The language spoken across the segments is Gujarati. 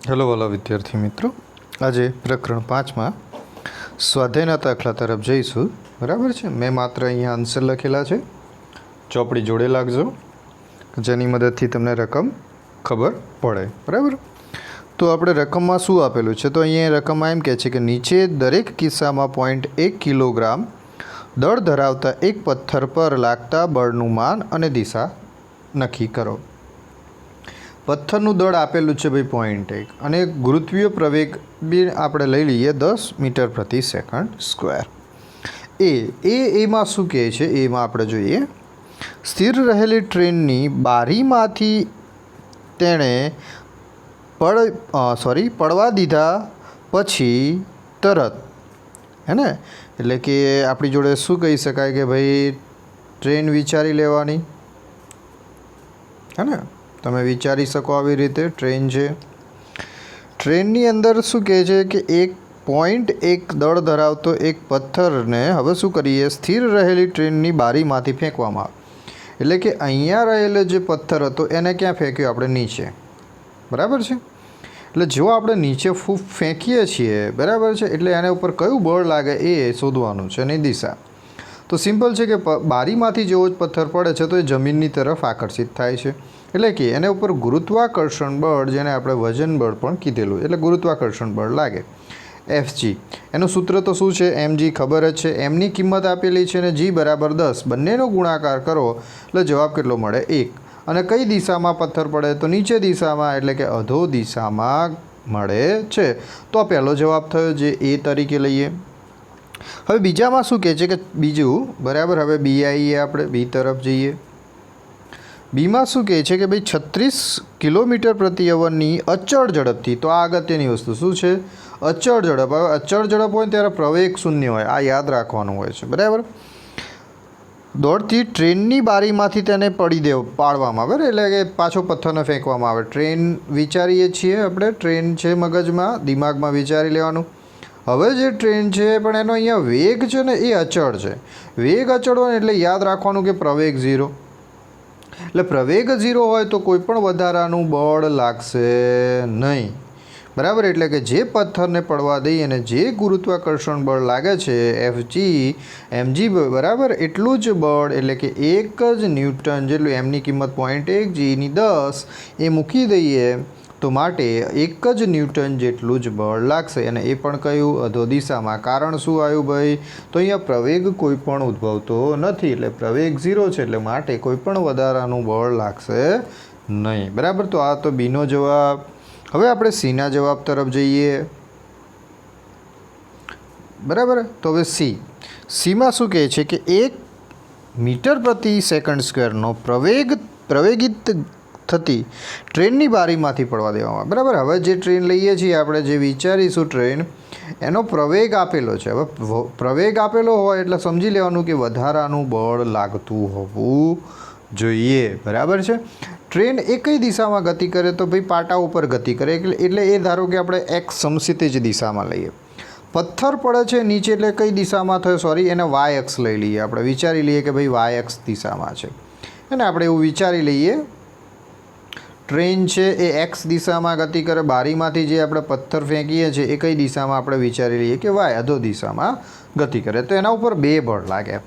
હેલો વાલા વિદ્યાર્થી મિત્રો, આજે પ્રકરણ 5માં સ્વાધ્યાયના દાખલા તરફ જઈશું. બરાબર છે. મેં માત્ર અહીંયા આન્સર લખેલા છે, ચોપડી જોડે લાગજો, જેની મદદથી તમને રકમ ખબર પડે. બરાબર. તો આપણે રકમમાં શું આપેલું છે, તો અહીંયા રકમમાં એમ કહે છે કે નીચે દરેક કિસ્સામાં 0.1 કિલોગ્રામ દળ ધરાવતા એક પથ્થર પર લાગતા બળનું માન અને દિશા નક્કી કરો. પથ્થરનું દળ આપેલું છે ભાઈ 0.1 અને ગુરુત્વીય પ્રવેગ બી આપણે લઈ લઈએ 10 મીટર પ્રતિ સેકન્ડ સ્ક્વેર. એમાં શું કહે છે, એમાં આપણે જોઈએ, સ્થિર રહેલી ટ્રેનની બારીમાંથી તેણે પડવા દીધા પછી તરત, હે ને, એટલે કે આપણી જોડે શું કહી શકાય કે ભાઈ ટ્રેન વિચારી લેવાની, હે ને, તમે વિચારી શકો આવી રીતે. ટ્રેન છે, ટ્રેનની અંદર શું કહે છે કે 1.1 દળ ધરાવતો એક પથ્થરને હવે શું કરીએ, સ્થિર રહેલી ટ્રેનની બારીમાંથી ફેંકવામાં આવે. એટલે કે અહીંયા રહેલો જે પથ્થર હતો એને ક્યાં ફેંક્યો આપણે? નીચે. બરાબર છે. એટલે જો આપણે નીચે ફેંકીએ છીએ, બરાબર છે, એટલે એના ઉપર કયું બળ લાગે એ શોધવાનું છે, એની દિશા. તો સિમ્પલ છે કે બારીમાંથી જેવો જ પથ્થર પડે છે તો એ જમીનની તરફ આકર્ષિત થાય છે, એટલે કે એના ઉપર ગુરુત્વાકર્ષણ બળ, જેને આપણે વજન બળ પણ કીધેલું, એટલે ગુરુત્વાકર્ષણ બળ લાગે, Fg. એનું સૂત્ર તો શું છે? mg ખબર જ છે. એમની કિંમત આપેલી છે ને g બરાબર 10, બંનેનો ગુણાકાર કરો એટલે જવાબ કેટલો મળે? 1. અને કઈ દિશામાં પથ્થર પડે? તો નીચે દિશામાં, એટલે કે અધો દિશામાં મળે છે. તો આ પહેલો જવાબ થયો, જે એ તરીકે લઈએ. હવે બીજામાં શું કહે છે કે બીજું, બરાબર, હવે બી આવીએ, આપણે બી તરફ જઈએ. બીમાં શું કહે છે કે ભાઈ 36 કિલોમીટર પ્રતિ અવરની અચળ ઝડપથી, તો આ અગત્યની વસ્તુ શું છે? અચળ ઝડપ. હવે અચળ ઝડપ હોય ત્યારે પ્રવેગ શૂન્ય હોય, આ યાદ રાખવાનું હોય છે. બરાબર. દોડતી ટ્રેનની બારીમાંથી તેને પાડવામાં આવે, એટલે કે પાછો પથ્થરને ફેંકવામાં આવે. ટ્રેન વિચારીએ છીએ આપણે, ટ્રેન છે મગજમાં, દિમાગમાં વિચારી લેવાનું. હવે જે ટ્રેન છે પણ એનો અહીંયા વેગ છે ને એ અચળ છે. વેગ અચળ હોય એટલે યાદ રાખવાનું કે પ્રવેગ 0. એટલે પ્રવેગ 0 હોય તો કોઈ પણ વધારાનું બળ લાગશે નહીં. બરાબર. એટલે કે જે પથ્થરને પડવા દઈએ અને જે ગુરુત્વાકર્ષણ બળ લાગે છે Fg mg બરાબર એટલું જ બળ, એટલે કે 1 જ ન્યૂટન જેટલું, એમની કિંમત 0.1, gની 10 એ મૂકી દઈએ તો માટે 1 જ ન્યૂટન જેટલું જ બળ લાગશે. અને એ પણ કયું? અધો દિશામાં. કારણ શું આવ્યું ભાઈ? તો અહીંયા પ્રવેગ કોઈ પણ ઉદ્ભવતો નથી, એટલે પ્રવેગ 0 છે, એટલે માટે કોઈ પણ વધારાનું બળ લાગશે નહીં. બરાબર. તો આ તો બીનો જવાબ. હવે આપણે સીના જવાબ તરફ જઈએ. બરાબર. તો હવે સીમાં શું કહે છે કે 1 મીટર પ્રતિ સેકન્ડ સ્ક્વેરનો પ્રવેગિત થતી ટ્રેનની બારીમાંથી પડવા દેવામાં. બરાબર. હવે જે ટ્રેન લઈએ છીએ આપણે, જે વિચારીશું ટ્રેન, એનો પ્રવેગ આપેલો છે. હવે પ્રવેગ આપેલો હોય એટલે સમજી લેવાનું કે વધારાનું બળ લાગતું હોવું જોઈએ. બરાબર છે. ટ્રેન એ કઈ દિશામાં ગતિ કરે? તો ભાઈ પાટા ઉપર ગતિ કરે, એટલે એ ધારો કે આપણે એક્સ સમક્ષિતિજ દિશામાં લઈએ. પથ્થર પડે છે નીચે એટલે કઈ દિશામાં થયો? સોરી, એને વાય અક્ષ લઈ લઈએ આપણે, વિચારી લઈએ કે ભાઈ વાય અક્ષ દિશામાં છે, અને આપણે એવું વિચારી લઈએ ટ્રેન છે એ એક્સ દિશામાં ગતિ કરે. બારીમાંથી જે આપણે પથ્થર ફેંકીએ છીએ એ કઈ દિશામાં? આપણે વિચારી લઈએ કે વાય, અધો દિશામાં ગતિ કરે. તો એના ઉપર 2 બળ લાગે.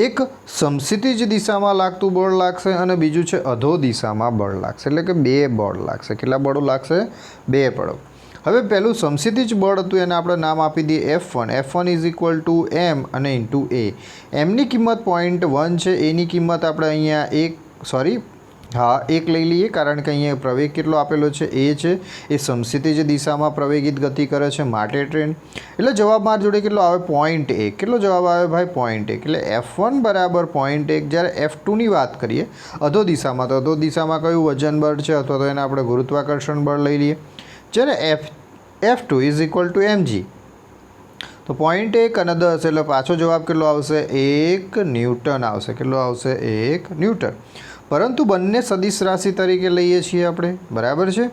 એક સમક્ષિતિજ દિશામાં લાગતું બળ લાગશે અને બીજું છે અધો દિશામાં બળ લાગશે, એટલે કે 2 બળ લાગશે. કેટલા બળો લાગશે? 2 બળો. હવે પહેલું સમક્ષિતિજ બળ હતું, એને આપણે નામ આપી દઈએ F1. F1 is equal two M અને ઇન્ટુ A. એમની કિંમત 0.1 છે, એની કિંમત આપણે અહીંયા 1 લઈ લઈએ, કારણ કે અહીંયા પ્રવેગ કેટલો આપેલો છે? એ છે. એ સમક્ષિતિજ દિશામાં પ્રવેગિત ગતિ કરે છે, માટે ટ્રેન. એટલે જવાબ મારી જોડે કેટલો આવે? 0.1. કેટલો જવાબ આવે ભાઈ? 0.1. એટલે F1 બરાબર 0.1. જ્યારે F2ની વાત કરીએ અધો દિશામાં, તો અધો દિશામાં કયું વજન બળ છે, અથવા તો એને આપણે ગુરુત્વાકર્ષણ બળ લઈ લઈએ, જ્યારે F2 is equal two mg. તો 0.1 અને 10 એટલે પાછો જવાબ કેટલો આવશે? 1 ન્યૂટન આવશે. કેટલો આવશે? 1 ન્યૂટન. પરંતુ બંને સદિશ રાશિ તરીકે લઈએ છીએ આપણે. બરાબર છે.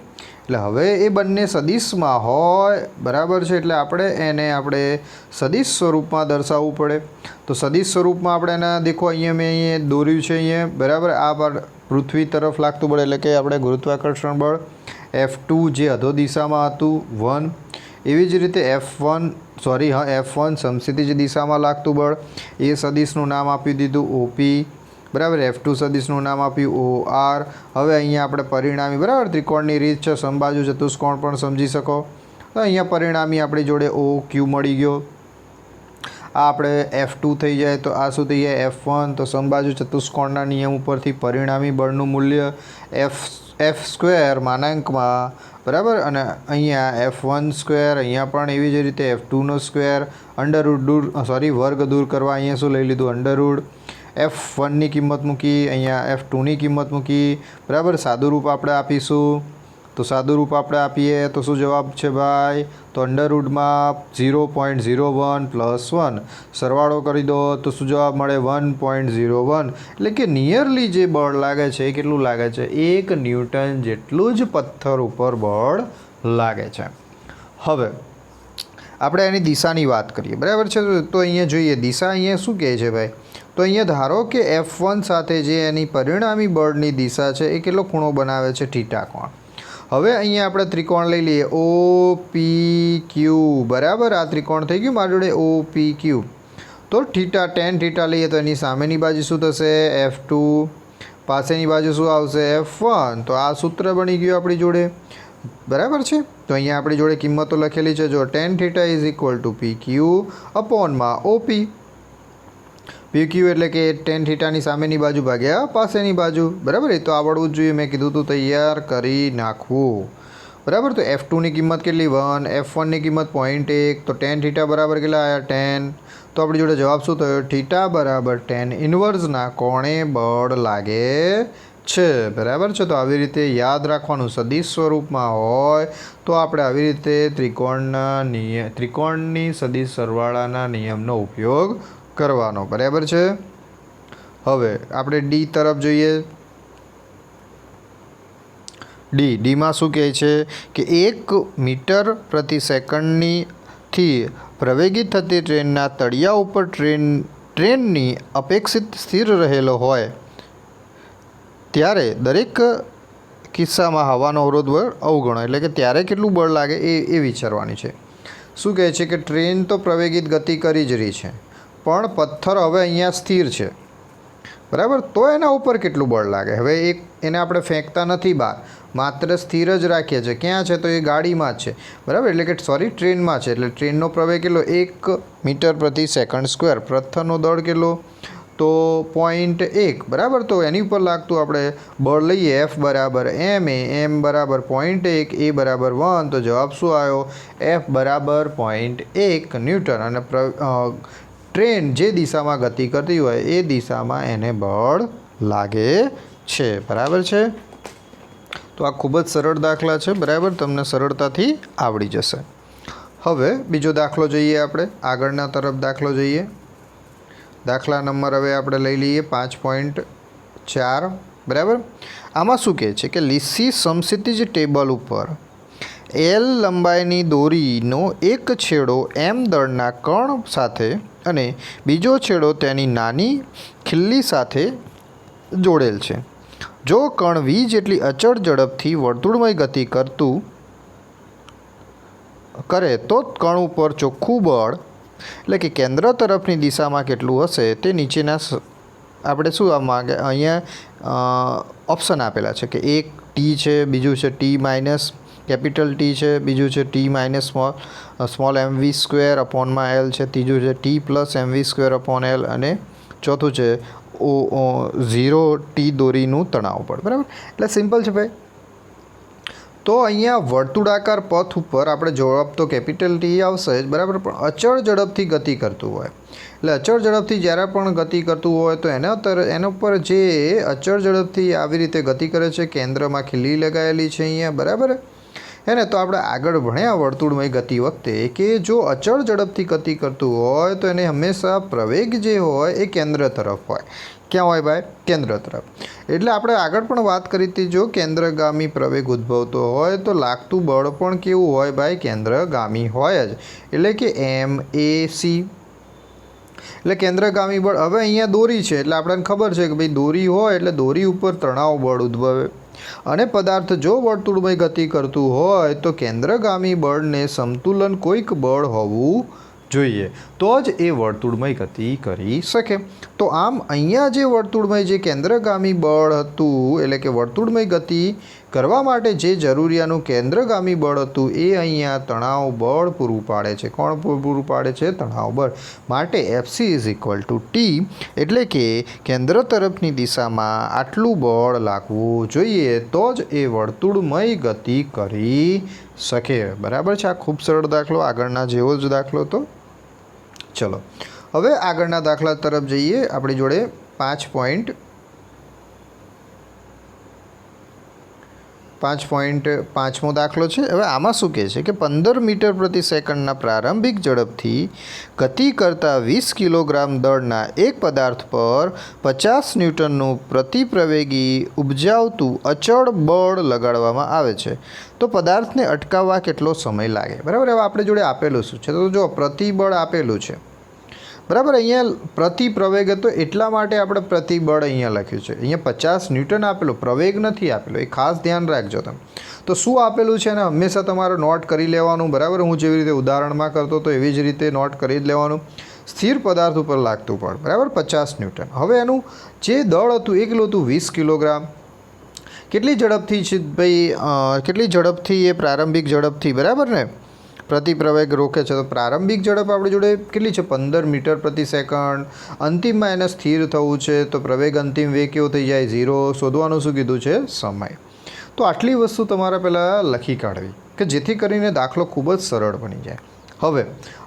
એટલે હવે એ બંને સદિશમાં હોય, બરાબર છે, એટલે આપણે સદિશ સ્વરૂપમાં દર્શાવવું પડે. તો સદિશ સ્વરૂપમાં આપણે એને દેખો, અહીંયા મેં અહીંયા દોર્યું છે, અહીંયા બરાબર, આ પૃથ્વી તરફ લાગતું બળ, એટલે કે આપણે ગુરુત્વાકર્ષણ બળ F2 જે અધો દિશામાં હતું 1, એવી જ રીતે F1 સમક્ષિતિજ દિશામાં લાગતું બળ, એ સદિશનું નામ આપી દીધું OP, બરાબર. F2 સદિશનું નામ આપ્યું OR. હવે અહીંયા આપણે પરિણામી, બરાબર, ત્રિકોણની રીત છે, સમબાજુ ચતુષ્કોણ પણ સમજી શકો. તો અહીંયા પરિણામી આપણી જોડે OQ મળી ગયો. આ આપણે F2 થઈ જાય તો આ શું થઈ જાય F1. તો સમબાજુ ચતુષ્કોણના નિયમ ઉપરથી પરિણામી બળનું મૂલ્ય F² માનાંકમાં, બરાબર, અને અહીંયા F1², અહીંયા પણ એવી જ રીતે F2² વર્ગ દૂર કરવા અહીંયા શું લઈ લીધું √ F1ની કિંમત મૂકી, અહીંયા F2ની કિંમત મૂકી, બરાબર. સાદું રૂપ આપણે આપીશું. તો સાદું રૂપ આપણે આપીએ તો શું જવાબ છે ભાઈ? તો √0.01 + 1 સરવાળો કરી દો તો શું જવાબ મળે? 1.01. એટલે કે નિયરલી જે બળ લાગે છે એ કેટલું લાગે છે? 1 ન્યૂટન જેટલું જ પથ્થર ઉપર બળ લાગે છે. હવે આપણે એની દિશાની વાત કરીએ, બરાબર છે. તો અહીંયા જોઈએ દિશા અહીંયા શું કહે છે ભાઈ? તો અહીંયા ધારો કે F1 સાથે જે એની પરિણામી બળની દિશા છે એ કેટલો ખૂણો બનાવે છે? θ કોણ. હવે અહીંયા આપણે ત્રિકોણ લઈ લઈએ OPQ, બરાબર. આ ત્રિકોણ થઈ ગયું મારી જોડે OPQ. તો tan θ લઈએ તો એની સામેની બાજુ શું થશે? F2. પાસેની બાજુ શું આવશે? F1. તો આ સૂત્ર બની ગયું આપણી જોડે, બરાબર છે. તો અહીંયા આપણી જોડે કિંમતો લખેલી છે. જો tan θ = PQ/OP. PQ એટલે કે tan θની સામેની બાજુ ભાગ્યા પાસેની બાજુ, બરાબર. એ તો આવડવું જ જોઈએ, મેં કીધું તું તૈયાર કરી નાખવું, બરાબર. તો F2ની કિંમત કેટલી? 1. F1ની કિંમત 0.1. તો tan θ બરાબર કેટલા આવ્યા? 10. તો આપણી જોડે જવાબ શું થયો? θ = tan ઇન્વર્સના કોણે બળ લાગે છે, બરાબર છે. તો આવી રીતે યાદ રાખવાનું, સદિશ સ્વરૂપમાં હોય તો આપણે આવી રીતે ત્રિકોણની સદિશ સરવાળાના નિયમનો ઉપયોગ કરવાનો, બરાબર છે. હવે આપણે D તરફ જોઈએ. ડીમાં શું કહે છે કે 1 મીટર પ્રતિ સેકન્ડથી પ્રવેગિત થતી ટ્રેનના તળિયા ઉપર ટ્રેનની અપેક્ષિત સ્થિર રહેલો હોય ત્યારે દરેક કિસ્સામાં હવાનો અવરોધ બળ અવગણો. એટલે કે ત્યારે કેટલું બળ લાગે એ વિચારવાની છે. શું કહે છે કે ટ્રેન તો પ્રવેગિત ગતિ કરી જ રહી છે, પણ પથ્થર હવે અહીંયા સ્થિર છે, બરાબર. તો એના ઉપર કેટલું બળ લાગે? હવે એને આપણે ફેંકતા નથી બહાર, માત્ર સ્થિર જ રાખીએ છીએ. ક્યાં છે? તો એ ગાડીમાં જ છે, બરાબર. એટલે કે ટ્રેનમાં છે. એટલે ટ્રેનનો પ્રવેગ કેટલો? 1 મીટર પ્રતિ સેકન્ડ સ્ક્વેર. પથ્થરનો દળ કેટલો? તો 0.1, બરાબર. તો એની ઉપર લાગતું આપણે બળ લઈએ F = ma, m = 0.1, a = 1. તો જવાબ શું આવ્યો? F = 0.1 newton. અને ટ્રેન જે દિશામાં ગતિ કરતી હોય એ દિશામાં એને બળ લાગે છે, બરાબર છે. તો આ ખૂબ જ સરળ દાખલા છે, બરાબર. તમને સરળતાથી આવડી જશે. હવે બીજો દાખલો જોઈએ. આપણે આગળના તરફ દાખલો જોઈએ. દાખલા નંબર હવે આપણે લઈ લઈએ 5.4, બરાબર. આમાં શું કહે છે કે લીસી સમક્ષિતિજ ટેબલ ઉપર L લંબાઈની દોરીનો એક છેડો m દળના કણ સાથે અને બીજો છેડો તેની નાની ખિલ્લી સાથે જોડેલ છે. જો કણ v જેટલી અચળ ઝડપથી વર્તુળમય ગતિ કરે તો કણ ઉપર ચોખ્ખું બળ, એટલે કે કેન્દ્ર તરફની દિશામાં કેટલું હશે તે નીચેના આપણે શું અહીંયા ઓપ્શન આપેલા છે કે એક T છે, બીજું છે T માઇનસ કેપિટલ T છે, બીજું છે T માઇનસ સ્મોલ mv²/L છે, ત્રીજું છે T પ્લસ mv²/L અને ચોથું છે 0T દોરીનું તણાવ બળ, બરાબર. એટલે સિમ્પલ છે ભાઈ. તો અહીંયા વર્તુળાકાર પથ ઉપર આપણે જવાબ તો કેપિટલ T આવશે જ, બરાબર. પણ અચળ ઝડપથી ગતિ કરતું હોય, એટલે અચળ ઝડપથી જ્યારે પણ ગતિ કરતું હોય તો એના ઉપર જે અચળ ઝડપથી આવી રીતે ગતિ કરે છે, કેન્દ્રમાં ખીલી લગાવેલી છે અહીંયા, બરાબર. હે ને. તો આપણે આગળ ભણ્યા વર્તુળમય ગતિ વખતે કે જો અચળ ઝડપથી ગતિ કરતું હોય તો એને હંમેશા પ્રવેગ જે હોય એ કેન્દ્ર તરફ હોય. ક્યાં હોય ભાઈ? કેન્દ્ર તરફ. એટલે આપણે આગળ પણ વાત કરી હતી, જો કેન્દ્રગામી પ્રવેગ ઉદ્ભવતો હોય તો લાગતું બળ પણ કેવું હોય ભાઈ? કેન્દ્રગામી હોય જ. એટલે કે MAC. એટલે કેન્દ્રગામી બળ. હવે અહીંયા દોરી છે એટલે આપણને ખબર છે કે ભાઈ દોરી હોય એટલે દોરી ઉપર તણાવ બળ ઉદ્ભવે, અને પદાર્થ જો વર્તુળમય ગતિ કરતું હોય તો કેન્દ્રગામી બળને સમતુલન કોઈક બળ હોવું જોઈએ, તો જ એ વર્તુળમય ગતિ કરી શકે. તો આમ અહીંયા જે વર્તુળમય જે કેન્દ્રગામી બળ હતું, એટલે કે વર્તુળમય ગતિ કરવા માટે જે જરૂરિયાનું કેન્દ્રગામી બળ હતું એ અહીંયા તણાવ બળ પૂરું પાડે છે. કોણ પૂરું પાડે છે? તણાવ બળ. માટે Fc = T, એટલે કે કેન્દ્ર તરફની દિશામાં આટલું બળ લાગવું જોઈએ, તો જ એ વર્તુળમય ગતિ કરી શકે. બરાબર છે. આ ખૂબ સરળ દાખલો, આગળના જેવો જ દાખલો હતો. ચલો હવે આગળના દાખલા તરફ જઈએ. આપણી જોડે 5.5મો દાખલો છે. હવે આમાં શું કહે છે કે 15 મીટર પ્રતિ સેકન્ડના પ્રારંભિક ઝડપથી ગતિ કરતા 20 કિલોગ્રામ દળના એક પદાર્થ પર 50 ન્યૂટનનું પ્રતિપ્રવેગી ઉપજાવતું અચળ બળ લગાડવામાં આવે છે, તો પદાર્થને અટકાવવા કેટલો સમય લાગે? બરાબર. હવે આપણે જોડે આપેલું શું છે? તો જો પ્રતિબળ આપેલું છે. બરાબર. અહીંયા પ્રતિપ્રવેગ હતો એટલા માટે આપણે પ્રતિબળ અહીંયા લખ્યું છે. અહીંયા 50 ન્યૂટન આપેલું, પ્રવેગ નથી આપેલો, એ ખાસ ધ્યાન રાખજો તમે. તો શું આપેલું છે એને હંમેશા તમારે નોટ કરી લેવાનું. બરાબર. હું જેવી રીતે ઉદાહરણમાં કરતો તો એવી જ રીતે નોટ કરી જ લેવાનું. સ્થિર પદાર્થ ઉપર લાગતું બળ, બરાબર, 50 ન્યૂટન. હવે એનું જે દળ હતું એ કેટલું હતું? 20 કિલોગ્રામ. કેટલી ઝડપથી છે ભાઈ? કેટલી ઝડપથી? એ પ્રારંભિક ઝડપથી, બરાબર ને? પ્રતિપ્રવેગ રોકે છે. તો પ્રારંભિક ઝડપ આપણી જોડે કેટલી છે? 15 મીટર પ્રતિ સેકન્ડ. અંતિમમાં એને સ્થિર થવું છે, તો પ્રવેગ અંતિમ વેગ કેવો થઈ જાય? 0. શોધવાનું શું કીધું છે? સમય. તો આટલી વસ્તુ તમારે પહેલાં લખી કાઢવી કે જેથી કરીને દાખલો ખૂબ જ સરળ બની જાય.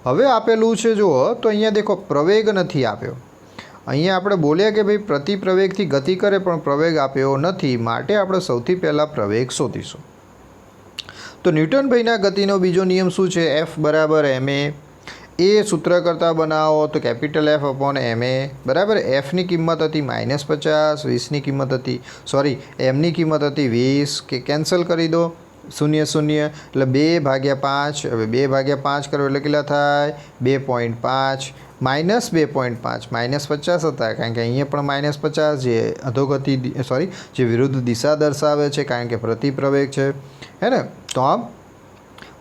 હવે આપેલું છે જુઓ, તો અહીંયા દેખો પ્રવેગ નથી આપ્યો. અહીંયા આપણે બોલ્યા કે ભાઈ પ્રતિપ્રવેગથી ગતિ કરે પણ પ્રવેગ આપ્યો નથી, માટે આપણે સૌથી પહેલાં પ્રવેગ શોધીશું. તો ન્યૂટનભાઈના ગતિનો બીજો નિયમ શું છે? F = ma. એ સૂત્ર કરતાં બનાવો તો કેપિટલ F/ma. બરાબર. એફની કિંમત હતી -50, 20ની કિંમત હતી, એમની કિંમત હતી 20, કે કેન્સલ કરી દો, 0 0, એટલે 2/5. હવે 2/5 કરો એટલે કેટલા થાય? 2.5. -2.5, -50 હતા, કારણ કે અહીંયા પણ -50 જે અધોગતિ જે વિરુદ્ધ દિશા દર્શાવે છે, કારણ કે પ્રતિપ્રવેગ છે, હે ને? તો આમ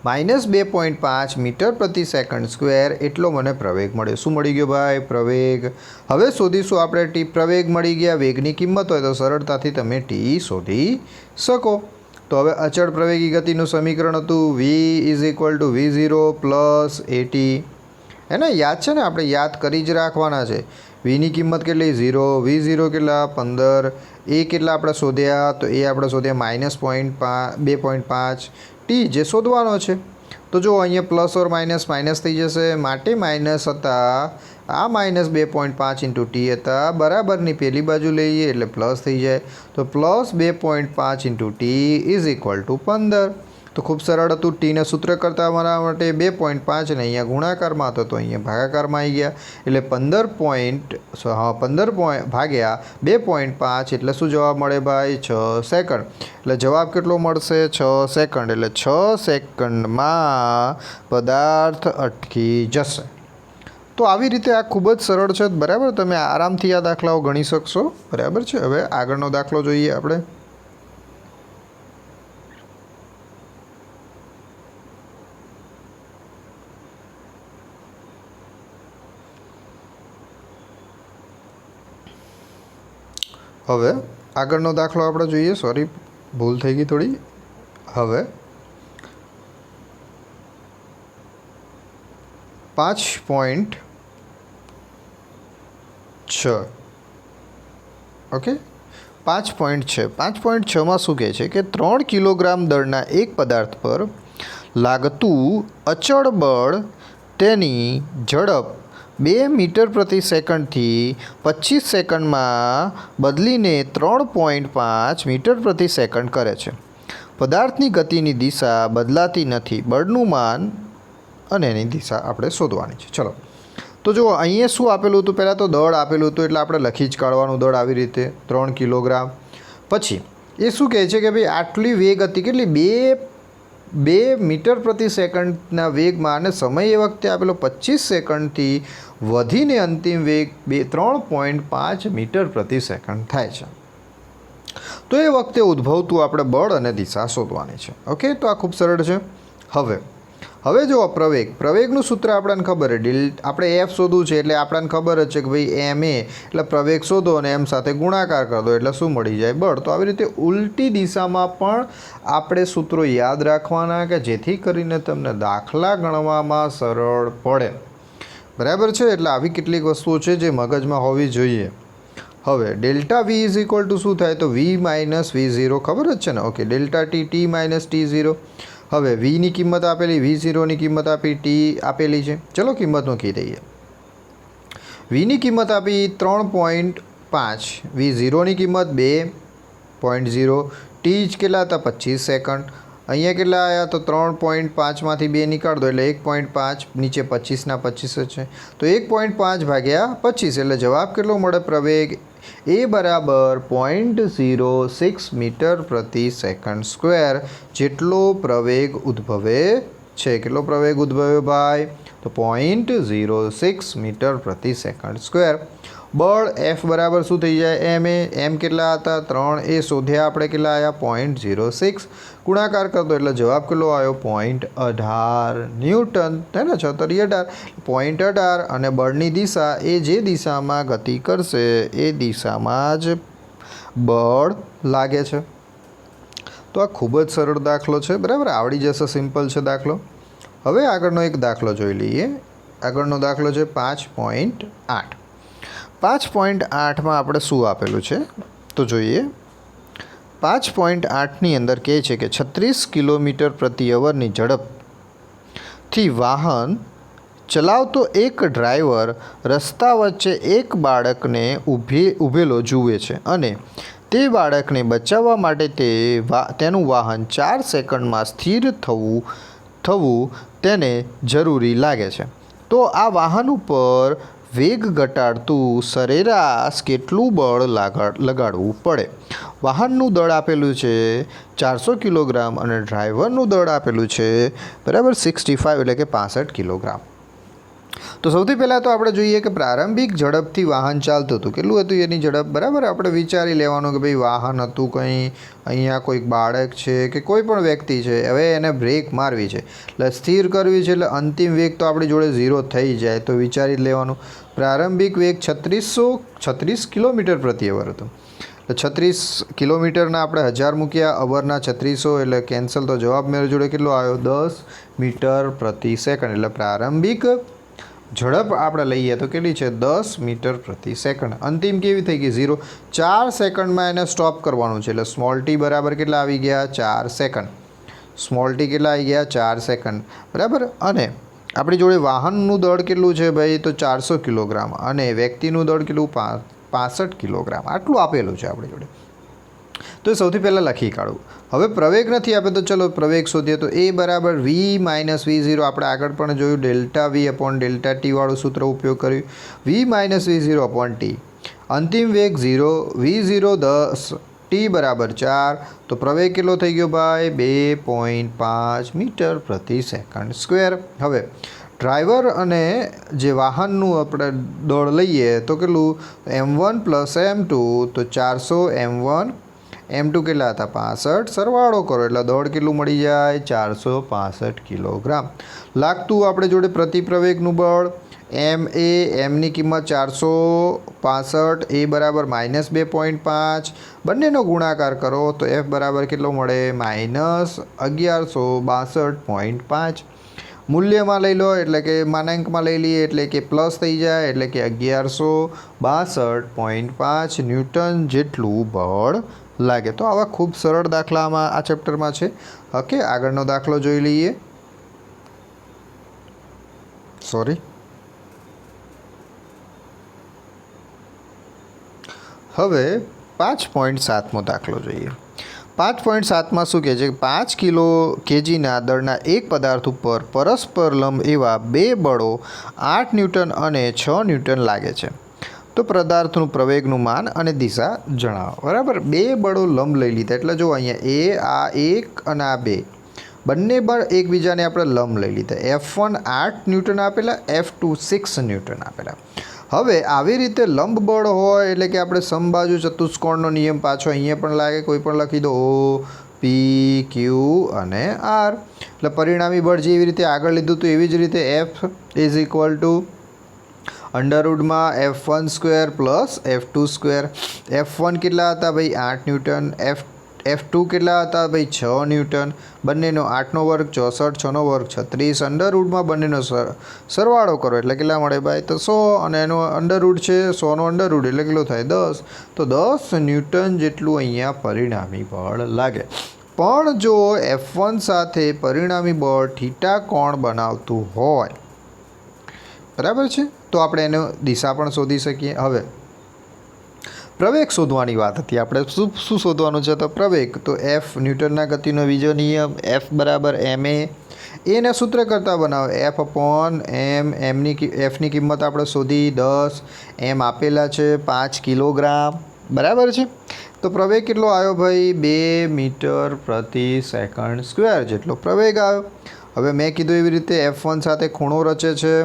-2.5 મીટર પ્રતિ સેકન્ડ સ્ક્વેર એટલો મને પ્રવેગ મળ્યો. શું મળી ગયો ભાઈ? પ્રવેગ. હવે શોધીશું આપણે ટી. પ્રવેગ મળી ગયા, વેગની કિંમત હોય તો સરળતાથી તમે ટી શોધી શકો. તો હવે અચળ પ્રવેગી ગતિનું સમીકરણ હતું v = v0 + at. એને યાદ છે ને? આપણે યાદ કરી જ રાખવાના છે. વીની કિંમત કેટલી? 0. v0 કેટલા? 15. એ કેટલા આપણે શોધ્યા? તો એ આપણે શોધ્યા -2.5. ટી જે શોધવાનો છે. તો જો અહીંયા પ્લસ ઓર માઇનસ થઈ જશે, માટે માઇનસ હતા, આ -2.5 × ટી હતા, બરાબરની પેલી બાજુ લઈએ એટલે પ્લસ થઈ જાય. તો +2.5 × ટી = 15. તો ખૂબ સરળ હતું. ટીને સૂત્ર કરતાં મારા માટે 2.5 ને અહીંયા ગુણાકારમાં હતો, તો અહીંયા ભાગાકારમાં આવી ગયા, એટલે 15 ભાગ્યા 2.5 એટલે શું જવાબ મળે ભાઈ? 6 સેકન્ડ. એટલે જવાબ કેટલો મળશે? 6 સેકન્ડ. એટલે 6 સેકન્ડમાં પદાર્થ અટકી જશે. તો આવી રીતે આ ખૂબ જ સરળ છે. બરાબર. તમે આરામથી આ દાખલાઓ ગણી શકશો. બરાબર છે. હવે આગળનો દાખલો જોઈએ આપણે. હવે આગળનો દાખલો આપણે જોઈએ. ભૂલ થઈ ગઈ થોડી. હવે 5.6. ઓકે, 5.6. 5.6માં શું કહે છે કે 3 કિલોગ્રામ દળના એક પદાર્થ પર લાગતું અચળ બળ તેની ઝડપ 2 મીટર પ્રતિ સેકન્ડથી 25 સેકન્ડમાં બદલીને 3.5 મીટર પ્રતિ સેકન્ડ કરે છે. પદાર્થની ગતિની દિશા બદલાતી નથી. બળનું માન અને એની દિશા આપણે શોધવાની છે. ચલો, તો જુઓ અહીંયા શું આપેલું હતું? પહેલાં તો દળ આપેલું હતું, એટલે આપણે લખી જ કાઢવાનું દળ આવી રીતે 3 કિલોગ્રામ. પછી એ શું કહે છે કે ભાઈ આટલી વેગ હતી, કેટલી? 2 મીટર પ્રતિ સેકન્ડના વેગમાં, અને સમય એ વખતે આપેલો 25 સેકન્ડથી વધીને અંતિમ વેગ 3.5 મીટર પ્રતિ સેકન્ડ થાય છે. તો એ વખતે ઉદ્ભવતું આપણે બળ અને દિશા શોધવાની છે. ઓકે, તો આ ખૂબ સરળ છે. હવે જો પ્રવેગનું સૂત્ર આપણને ખબર છે. આપણે એફ શોધવું છે એટલે આપણને ખબર જ છે કે ભાઈ એમ એ એટલે પ્રવેગ શોધો અને એમ સાથે ગુણાકાર કરી દો એટલે શું મળી જાય? બળ. તો આવી રીતે ઉલટી દિશામાં પણ આપણે સૂત્રો યાદ રાખવાના કે જેથી કરીને તમને દાખલા ગણવામાં સરળ પડે. બરાબર છે? એટલે આવી કેટલીક વસ્તુઓ છે જે મગજમાં હોવી જોઈએ. હવે delta v is equal to શું થાય? તો વી માઇનસ વી ઝીરો ખબર જ છે ને? Okay, delta T minus T0. હવે વીની કિંમત આપેલી, V0ની કિંમત આપી, ટી આપેલી છે. ચલો કિંમત મૂકી દઈએ. વીની કિંમત આપી 3.5, V0ની કિંમત 2.0, ટી જ કેટલા હતા? 25 સેકન્ડ. અહીંયા કેટલા આવ્યા? તો 3.5માંથી 2 નીકાળ દો એટલે 1.5, નીચે 25ના 25 જ છે. તો 1.5 ભાગ્યા 25 એટલે જવાબ કેટલો મળે? પ્રવેગ એ બરાબર 0.06 મીટર પ્રતિ સેકન્ડ સ્ક્વેર જેટલો પ્રવેગ ઉદ્ભવે છે. કેટલો પ્રવેગ ઉદ્ભવ્યો ભાઈ? તો 0.06 મીટર પ્રતિ સેકન્ડ સ્ક્વેર. બળ એફ બરાબર શું થઈ જાય? એમ કેટલા હતા? 3. એ શોધ્યા આપણે કેટલા આવ્યા? 0.06 ગુણાકાર કરતો એટલે જવાબ કેટલો આવ્યો? 0.18 ન્યૂટન. હે ને? 18 0.18. અને બળની દિશા એ જે દિશામાં ગતિ કરશે એ દિશામાં જ બળ લાગે છે. તો આ ખૂબ જ સરળ દાખલો છે. બરાબર, આવડી જશે. સિમ્પલ છે દાખલો. હવે આગળનો એક દાખલો જોઈ લઈએ. આગળનો દાખલો છે 5.8. 5.8માં આપણે શું આપેલું છે તો જોઈએ. 5.8ની અંદર કહે છે કે 36 કિલોમીટર પ્રતિ અવરની ઝડપથી વાહન ચલાવતો એક ડ્રાઈવર રસ્તા વચ્ચે એક બાળકને ઊભેલો જુએ છે અને તે બાળકને બચાવવા માટે તેનું વાહન 4 સેકન્ડમાં સ્થિર થવું તેને જરૂરી લાગે છે. તો આ વાહન ઉપર વેગ ઘટાડતું સરેરાશ કેટલું બળ લગાડવું પડે? વાહનનું દળ આપેલું છે 400 કિલોગ્રામ અને ડ્રાઈવરનું દળ આપેલું છે બરાબર 65 એટલે કે 65 કિલોગ્રામ. તો સૌથી પહેલાં તો આપણે જોઈએ કે પ્રારંભિક ઝડપથી વાહન ચાલતું હતું. કેટલું હતું એની ઝડપ? બરાબર, આપણે વિચારી લેવાનું કે ભાઈ વાહન હતું કંઈ, અહીંયા કોઈક બાળક છે કે કોઈ પણ વ્યક્તિ છે. હવે એને બ્રેક મારવી છે એટલે સ્થિર કરવી છે એટલે અંતિમ વેગ તો આપણી જોડે 0 થઈ જાય. તો વિચારી લેવાનું પ્રારંભિક વેગ 36 કિલોમીટર પ્રતિ અવર હતો. તો 36 કિલોમીટરના આપણે 1000 મૂક્યા, અવરના 3600 એટલે કેન્સલ. તો જવાબ મેરે જોડે કેટલો આવ્યો? 10 મીટર પ્રતિ સેકન્ડ. એટલે પ્રારંભિક ઝડપ આપણે લઈએ તો કેટલી છે? 10 મીટર પ્રતિ સેકન્ડ. અંતિમ કેવી થઈ ગઈ? 0. 4 સેકન્ડમાં એને સ્ટોપ કરવાનું છે એટલે સ્મોલ ટી બરાબર કેટલા આવી ગયા? 4 સેકન્ડ. સ્મોલ ટી કેટલા આવી ગયા? 4 સેકન્ડ. બરાબર. અને આપણી જોડે વાહનનું દળ કેટલું છે ભાઈ? તો 400 કિલોગ્રામ અને વ્યક્તિનું દળ કેટલું? 65 કિલોગ્રામ. આટલું આપેલું છે આપણી જોડે. તો સૌથી પહેલાં લખી કાઢવું. હવે પ્રવેગ નથી આપે તો ચલો પ્રવેગ શોધીએ. તો એ બરાબર વી માઇનસ V0. આપણે આગળ પણ જોયું delta v upon delta t વાળું સૂત્ર ઉપયોગ કર્યું. V minus V0 upon t. અંતિમ વેગ 0, V0 10, ટી બરાબર 4. તો પ્રવેગ કેટલો થઈ ગયો ભાઈ? 2.5 મીટર પ્રતિ સેકન્ડ સ્ક્વેર. હવે ડ્રાઈવર અને જે વાહનનું આપણે દળ લઈએ તો કેટલું? M1 plus M2. તો 400 M1 M2 કેટલા હતા? 65. સરવાળો કરો એટલે દળ કેટલું મળી જાય? 465 કિલોગ્રામ. લાગતું આપણે જોડે પ્રતિ પ્રવેગનું બળ એમની કિંમત 465, એ બરાબર માઇનસ 2.5. બંનેનો ગુણાકાર કરો તો એફ બરાબર કેટલો મળે? માઇનસ 1162.5. મૂલ્યમાં લઈ લો એટલે કે માનાંકમાં લઈ લઈએ એટલે કે પ્લસ થઈ જાય એટલે કે 1162.5 ન્યૂટન જેટલું બળ લાગે. તો આવા ખૂબ સરળ દાખલામાં આ ચેપ્ટરમાં છે. ઓકે, આગળનો દાખલો જોઈ લઈએ. હવે 5.7મો દાખલો જોઈએ. 5.7માં શું કહે છે? 5 kgના દળના એક પદાર્થ ઉપર પરસ્પર લંબ એવા બે બળો 8 ન્યૂટન અને 6 ન્યૂટન લાગે છે. તો પદાર્થનું પ્રવેગનું માન અને દિશા જણાવો. બરાબર, બે બળો લંબ લઈ લીધા એટલે જો અહીંયા આ 1 અને આ 2 બંને બળ એકબીજાને આપણે લંબ લઈ લીધા. F1 8 ન્યૂટન આપેલા, F2 6 ન્યૂટન આપેલા. હવે આવી રીતે લંબ બળ હોય એટલે કે આપણે સમબાજુ ચતુષ્કોણનો નિયમ પાછો અહીંયા પણ લાગે, કોઈ પણ લખી દો ઓ પી ક્યુ અને આર. એટલે પરિણામી બળ જેવી રીતે આગળ લીધું હતું એવી જ રીતે એફ ઇઝ ઇક્વલ ટુ અંડરવુડમાં F1² પ્લસ F2². F1 કેટલા હતા ભાઈ 8 ન્યૂટન, F2 કેટલા હતા ભાઈ 6 ન્યૂટન. બંનેનો 8નો વર્ગ 64, 6નો વર્ગ 36. અંડરવુડમાં બંનેનો સરવાળો કરો એટલે કેટલા મળે ભાઈ તો 100, અને એનો અંડરવુડ છે 100નો અંડરવુડ એટલે કેટલો થાય 10. તો 10 ન્યૂટન જેટલું અહીંયા પરિણામી બળ લાગે. પણ જો F1 સાથે પરિણામી બળ થીટા કોણ બનાવતું હોય, બરાબર છે, તો આપણે એનો દિશા પણ શોધી શકીએ. હવે પ્રવેગ શોધવાની વાત હતી, આપણે શું શોધવાનું છે તો પ્રવેગ. તો એફ ન્યૂટનના ગતિનો બીજો નિયમ, એફ બરાબર ma. એને સૂત્ર કરતાં બનાવો એફ અપોન એમ. એફની કિંમત આપણે શોધી 10, એમ આપેલા છે 5 કિલોગ્રામ, બરાબર છે. તો પ્રવેગ કેટલો આવ્યો ભાઈ 2 મીટર પ્રતિ સેકન્ડ સ્ક્વેર જેટલો પ્રવેગ આવ્યો. હવે મેં કીધું એવી રીતે F1 સાથે ખૂણો રચે છે,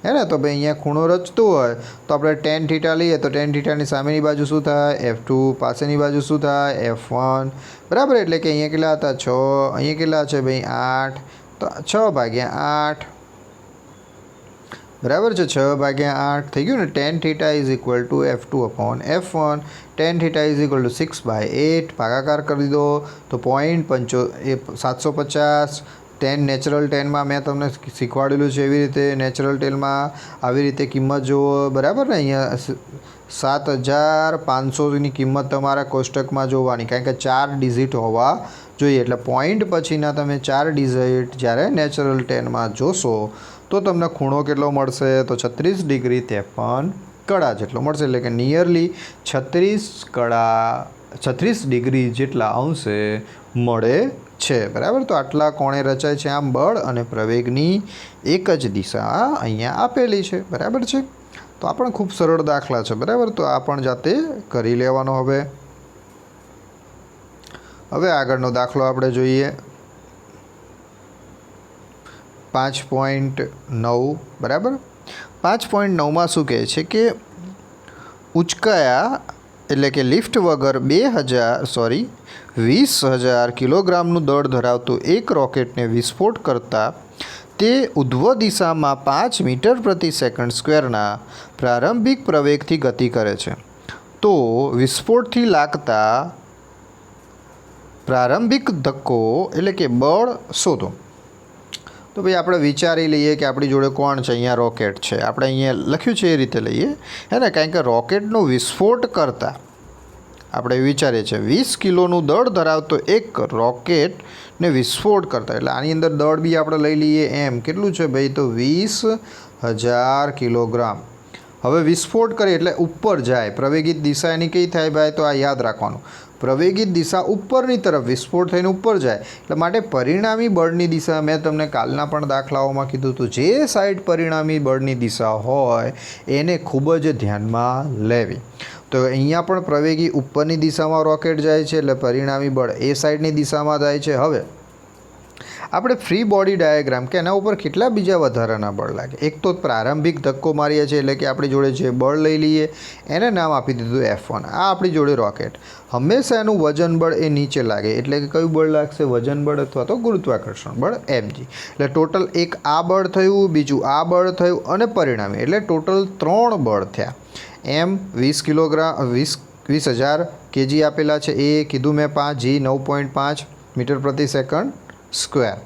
હે ને, તો ભાઈ અહીંયા ખૂણો રચતું હોય તો આપણે tan થીટા લઈએ તો tan થીટાની સામેની બાજુ શું થાય F2, પાસેની બાજુ શું થાય F1, બરાબર. એટલે કે અહીંયા કેટલા હતા 6, અહીંયા કેટલા છે ભાઈ 8, તો 6/8, બરાબર છે, 6/8 થઈ ગયું ને. tan theta is equal two F2 upon F1. tan theta is equal two 6/8, ભાગાકાર કરી દો તો 0.750. નેચરલ ટેનમાં મેં તમને શીખવાડેલું છે એવી રીતે નેચરલ ટેનમાં આવી રીતે કિંમત જુઓ, બરાબર ને. અહીંયા 7500ની કિંમત તમારા કોષ્ટકમાં જોવાની, કારણ કે 4 ડિજિટ હોવા જોઈએ. એટલે પોઈન્ટ પછીના તમે 4 ડિજિટ જ્યારે નેચરલ ટેનમાં જોશો તો તમને ખૂણો કેટલો મળશે તો 36°53' જેટલો મળશે. એટલે કે નિયરલી 36 ડિગ્રી જેટલા અંશે મળે છે, બરાબર. તો આટલા કોણે રચાય છે આમ બળ, અને પ્રવેગની એક જ દિશા અહીંયા આપેલી છે, બરાબર છે. તો આ પણ ખૂબ સરળ દાખલા છે, બરાબર. તો આ પણ જાતે કરી લેવાનો. હવે આગળનો દાખલો આપણે જોઈએ 5.9, બરાબર. 5.9માં શું કહે છે કે ઉચકાયા એટલે કે લિફ્ટ વગર 20,000 કિલોગ્રામનું દળ ધરાવતું એક રોકેટને વિસ્ફોટ કરતાં તે ઉધ્વ દિશામાં 5 મીટર પ્રતિ સેકન્ડ સ્ક્વેરના પ્રારંભિક પ્રવેગથી ગતિ કરે છે. તો વિસ્ફોટથી લાગતા પ્રારંભિક ધક્કો એટલે કે બળ શોધો. તો ભાઈ આપણે વિચારી લઈએ કે આપણી જોડે કોણ છે, અહીંયા રોકેટ છે. આપણે અહીંયા લખ્યું છે એ રીતે લઈએ, હે ને, કારણ કે રોકેટનો વિસ્ફોટ કરતાં આપણે વિચારીએ છીએ 20 કિલોનું દળ ધરાવતો એક રોકેટને વિસ્ફોટ કરતા, એટલે આની અંદર દળ બી આપણે લઈ લઈએ એમ. કેટલું છે ભાઈ તો 20,000 કિલોગ્રામ. હવે વિસ્ફોટ કરે એટલે ઉપર જાય. પ્રવેગિત દિશા એની કઈ થાય ભાઈ તો આ યાદ રાખવાનું, પ્રવેગિત દિશા ઉપરની તરફ, વિસ્ફોટ થઈને ઉપર જાય. એટલે માટે પરિણામી બળની દિશા મેં તમને કાલના પણ દાખલાઓમાં કીધું હતું, જે સાઈડ પરિણામી બળની દિશા હોય એને ખૂબ જ ધ્યાનમાં લેવી. તો અહીંયા પણ પ્રવેગી ઉપરની દિશામાં રોકેટ જાય છે એટલે પરિણામી બળ એ સાઈડની દિશામાં જાય છે. હવે આપણે ફ્રી બોડી ડાયાગ્રામ કે એના ઉપર કેટલા બીજા વધારાના બળ લાગે. એક તો પ્રારંભિક ધક્કો મારીએ છીએ એટલે કે આપણી જોડે જે બળ લઈ લઈએ એને નામ આપી દીધું F1. આ આપણી જોડે રોકેટ, હંમેશા એનું વજન બળ એ નીચે લાગે એટલે કે કયું બળ લાગશે વજન બળ અથવા તો ગુરુત્વાકર્ષણ બળ mg. એટલે ટોટલ એક આ બળ થયું, બીજું આ બળ થયું અને પરિણામી, એટલે ટોટલ 3 બળ થયા. એમ 20,000 kg આપેલા છે, એ કીધું મેં 5, g 9.5 મીટર પ્રતિ સેકન્ડ સ્ક્વેર.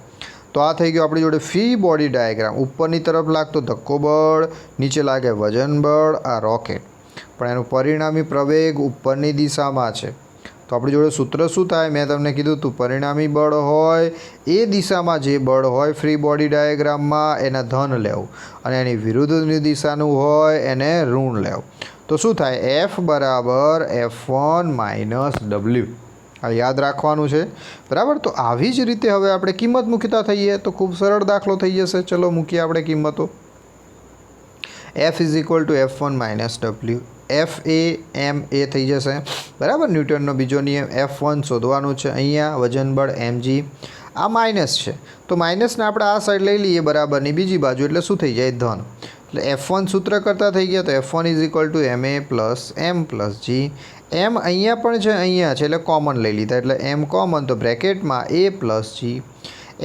તો આ થઈ ગયું આપણી જોડે ફ્રી બોડી ડાયાગ્રામ. ઉપરની તરફ લાગતો ધક્કો બળ, નીચે લાગે વજન બળ, આ રોકેટ. પણ એનું પરિણામી પ્રવેગ ઉપરની દિશામાં છે. તો આપણી જોડે સૂત્ર શું થાય મેં તમને કીધું હતું, પરિણામી બળ હોય એ દિશામાં જે બળ હોય ફ્રી બોડી ડાયાગ્રામમાં એના ધન લેવું, અને એની વિરુદ્ધની દિશાનું હોય એને ઋણ લેવું. તો શું થાય F બરાબર F1 - W. આ યાદ રાખવાનું છે, બરાબર. તો આવી જ રીતે હવે આપણે કિંમત મૂકતા થઈએ તો ખૂબ સરળ દાખલો થઈ જશે. ચલો મૂકીએ આપણે કિંમતો. F is equal two F1 - W. F A ma થઈ જશે, બરાબર. ન્યૂટનનો બીજો નિયમ F1 શોધવાનું છે. અહીંયા વજન બળ mg. આ માઇનસ છે તો માઇનસને આપણે આ સાઈડ લઈ લઈએ બરાબરની બીજી બાજુ, એટલે શું થઈ જાય ધન. એટલે F1 સૂત્ર કરતાં થઈ ગયા, તો F1 is equal two MA plus M plus G. એમ અહીંયા પણ છે, અહીંયા છે, એટલે કોમન લઈ લીધા, એટલે M કોમન, તો બ્રેકેટમાં A પ્લસ G.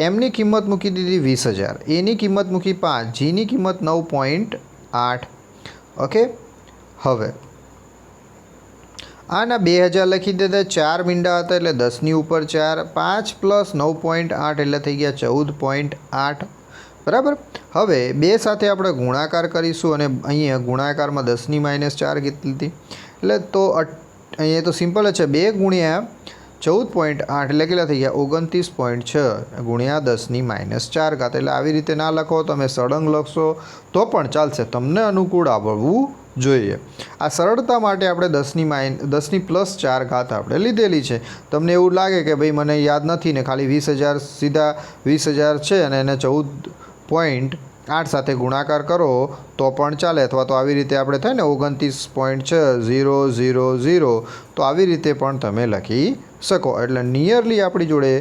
એમની કિંમત મૂકી દીધી 20,000, એની કિંમત મૂકી 5, જીની કિંમત 9.8. ઓકે, હવે આના 2000 લખી દીધા, 4 મીંડા હતા એટલે 10ની ઉપર 4, 5 પ્લસ 9.8 એટલે થઈ ગયા 14.8. બરાબર. હવે 2 સાથે આપણે ગુણાકાર કરીશું અને અહીંયા ગુણાકારમાં 10ની માઇનસ 4 કીધી હતી, એટલે તો અહીંયા તો સિમ્પલ જ છે, 2 ગુણ્યા 14.8 એટલે કેટલા થઈ ગયા 29.6 ગુણ્યા 10ની માઇનસ 4 ઘાત. એટલે આવી રીતે ના લખો, તમે સળંગ લખશો તો પણ ચાલશે, તમને અનુકૂળ આવડવું જોઈએ. આ સરળતા માટે આપણે 10ની પ્લસ 4 ઘાત આપણે લીધેલી છે. તમને એવું લાગે કે ભાઈ મને યાદ નથી ને ખાલી 20,000 સીધા 20,000 છે અને એને 14.8 સાથે ગુણાકાર કરો તો પણ ચાલે, અથવા તો આવી રીતે આપણે થાય ને 29.6000, તો આવી રીતે પણ તમે લખી શકો. એટલે નિયરલી આપણી જોડે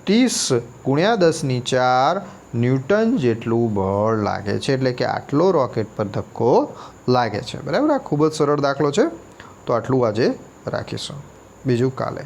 30 ગુણ્યા 10ની 4 ન્યૂટન જેટલું બળ લાગે છે, એટલે કે આટલો રોકેટ પર ધક્કો લાગે છે. બરાબર. આ ખૂબ જ સરળ દાખલો છે, તો આટલું આજે રાખીશું, બીજું કાલે.